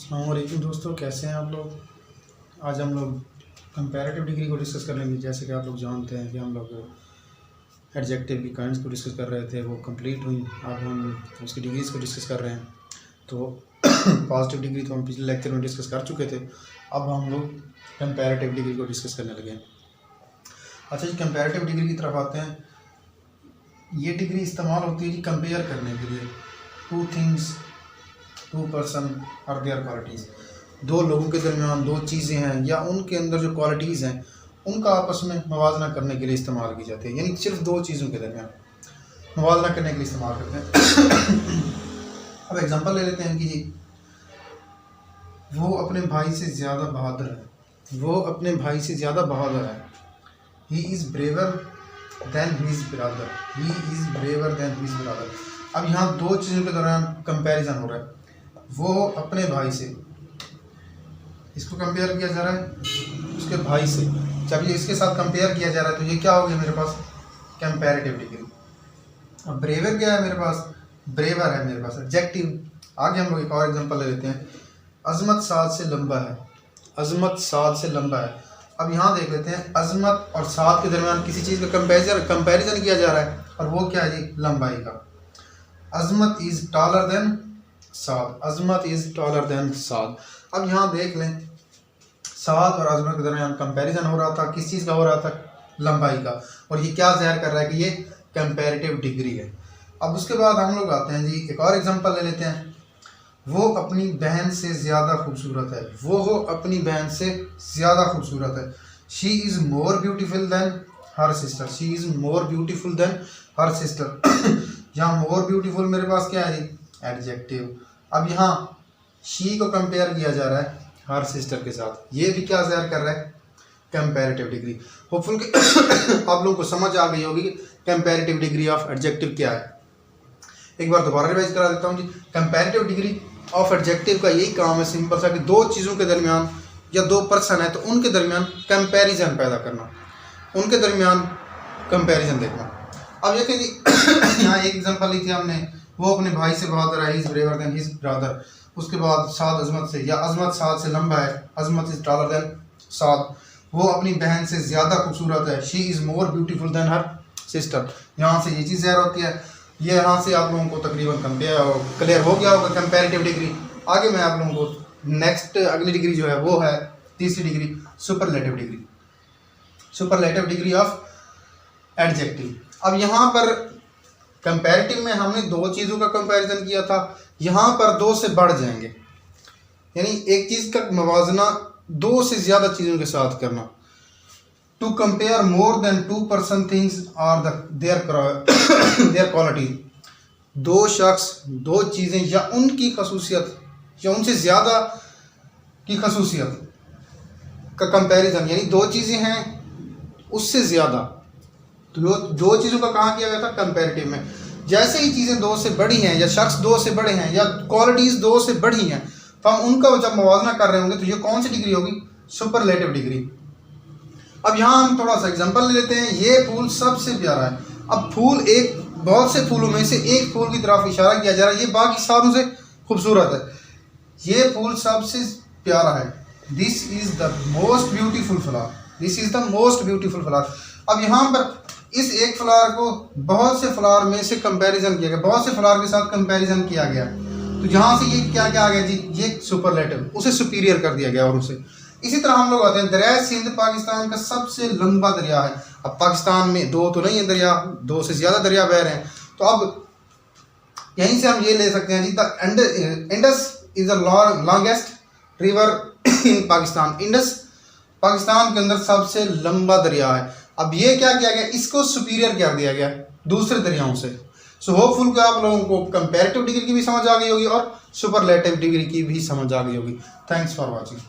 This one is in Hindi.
अस्सलाम वालेकुम दोस्तों, कैसे हैं आप लोग। आज हम लोग कंपैरेटिव डिग्री को डिस्कस कर लेंगे। जैसे कि आप लोग जानते हैं कि हम लोग एडजेक्टिव की काइंड्स को डिस्कस कर रहे थे, वो कंप्लीट हुई। अब हम उसकी डिग्रीज़ को डिस्कस कर रहे हैं। तो पॉजिटिव डिग्री तो हम पिछले लेक्चर में डिस्कस कर चुके थे। अब हम लोग कंपैरेटिव डिग्री को डिस्कस करने लगे। अच्छा जी, कंपैरेटिव डिग्री की तरफ आते हैं। ये डिग्री इस्तेमाल होती है जी कंपेयर करने के लिए। टू थिंग्स, टू पर्सन और देयर क्वालिटीज़। दो लोगों के दरमियान दो चीज़ें हैं या उनके अंदर जो क्वालिटीज़ हैं उनका आपस में मवाजना करने के लिए इस्तेमाल की जाती है। यानी सिर्फ दो चीज़ों के दरमियान मवाजना करने के लिए इस्तेमाल करते हैं। अब एग्जांपल ले लेते हैं कि जी वो अपने भाई से ज़्यादा बहादुर है। वो अपने भाई से ज़्यादा बहादुर है। He is braver than his brother. He is braver than his brother. अब यहाँ दो चीज़ों के दौरान कंपैरिजन हो रहा है। वो अपने भाई से, इसको कंपेयर किया जा रहा है उसके भाई से। जब ये इसके साथ कंपेयर किया जा रहा है तो ये क्या हो गया मेरे पास, कंपैरेटिव डिग्री। अब ब्रेवर क्या है मेरे पास, ब्रेवर है मेरे पास एडजेक्टिव। आगे हम लोग एक और एग्जांपल ले लेते हैं। अजमत साद से लंबा है। अजमत साद से लंबा है। अब यहाँ देख लेते हैं, अजमत और साद के दरमियान किसी चीज़ का कंपैरिजन किया जा रहा है और वो क्या है जी, लंबाई का। Azmat is taller than Saad. Azmat is taller than Saad. अब यहाँ देख लें, साद और अजमत के दरमियान कंपैरिजन हो रहा था। किस चीज़ का हो रहा था, लंबाई का। और ये क्या ज़ाहिर कर रहा है कि ये कंपैरेटिव डिग्री है। अब उसके बाद हम लोग आते हैं जी, एक और एग्जांपल ले लेते हैं। वो अपनी बहन से ज़्यादा खूबसूरत है। वो अपनी बहन से ज़्यादा खूबसूरत है। She is more beautiful then her sister. She is more beautiful then her sister. यहाँ मोर ब्यूटीफुल मेरे पास क्या है जी, एडजेक्टिव। अब यहाँ शी को कंपेयर किया जा रहा है हर सिस्टर के साथ। ये भी क्या ज़ाहिर कर रहा है, कंपैरेटिव डिग्री। होपफुल कि आप लोगों को समझ आ गई होगी कि कंपैरेटिव डिग्री ऑफ एडजेक्टिव क्या है। एक बार दोबारा रिवाइज करा देता हूँ जी। कंपैरेटिव डिग्री ऑफ एडजेक्टिव का यही काम है, सिंपल सा, कि दो चीज़ों के दरमियान या दो पर्सन है तो उनके दरमियान कंपैरिजन पैदा करना, उनके दरमियान कंपैरिजन देखना। अब ये जी यहाँ एक एग्जांपल ली थी हमने, वो अपने भाई से बहादुर है, he is braver than his brother. उसके बाद साद अजमत से, या अजमत साद से लंबा है, अजमत इज़ टॉलर देन साद। वो अपनी बहन से ज़्यादा खूबसूरत है, she is more beautiful then her sister. यहाँ से ये चीज़ ज़ाहिर होती है। ये यहाँ से आप लोगों को तकरीबन क्लियर हो गया होगा कंपैरेटिव डिग्री। आगे मैं आप लोगों को नेक्स्ट अगली डिग्री जो है वो है तीसरी degree, superlative degree. Superlative degree of adjective. अब यहाँ पर कंपैरेटिव में हमने दो चीज़ों का कंपैरिजन किया था, यहाँ पर दो से बढ़ जाएंगे। यानी एक चीज़ का मवाजना दो से ज़्यादा चीज़ों के साथ करना। To compare more than two person things are their quality. दो शख्स, दो चीज़ें या उनकी खसूसियत या उनसे ज़्यादा की खसूसियत का कंपैरिजन, यानी दो चीज़ें हैं उससे ज़्यादा। तो दो चीज़ों का कहाँ किया गया था, कंपैरेटिव में। जैसे ही चीज़ें दो से बड़ी हैं या शख्स दो से बड़े हैं या क्वालिटीज़ दो से बढ़ी हैं तो हम उनका जब मवाजना कर रहे होंगे तो ये कौन सी डिग्री होगी, सुपरलेटिव डिग्री। अब यहाँ हम थोड़ा सा एग्जांपल ले लेते हैं। ये फूल सबसे प्यारा है। अब फूल एक, बहुत से फूलों में से एक फूल की तरफ इशारा किया जा रहा है, ये बाकी सारों से खूबसूरत है। ये फूल सबसे प्यारा है। This is the most beautiful flower. This is the most beautiful flower. अब यहाँ पर इस एक फ्लावर को बहुत से फ्लावर में से कंपैरिजन किया गया, बहुत से फ्लावर के साथ कंपैरिजन किया गया। तो यहाँ से ये क्या क्या आ गया जी, ये सुपरलेटिव, उसे सुपीरियर कर दिया गया और उसे। इसी तरह हम लोग आते हैं, दरिया सिंध पाकिस्तान का सबसे लंबा दरिया है। अब पाकिस्तान में दो तो नहीं है दरिया, दो से ज़्यादा दरिया बह रहे हैं। तो अब यहीं से हम ये ले सकते हैं जी, the Indus is the longest river in Pakistan. Indus Pakistan के अंदर सबसे लंबा दरिया है। अब ये क्या किया गया, इसको सुपीरियर कर दिया गया दूसरे दरियाओं से। सो होपफुल कि आप लोगों को कंपैरेटिव डिग्री की भी समझ आ गई होगी और सुपरलेटिव डिग्री की भी समझ आ गई होगी। Thanks for watching.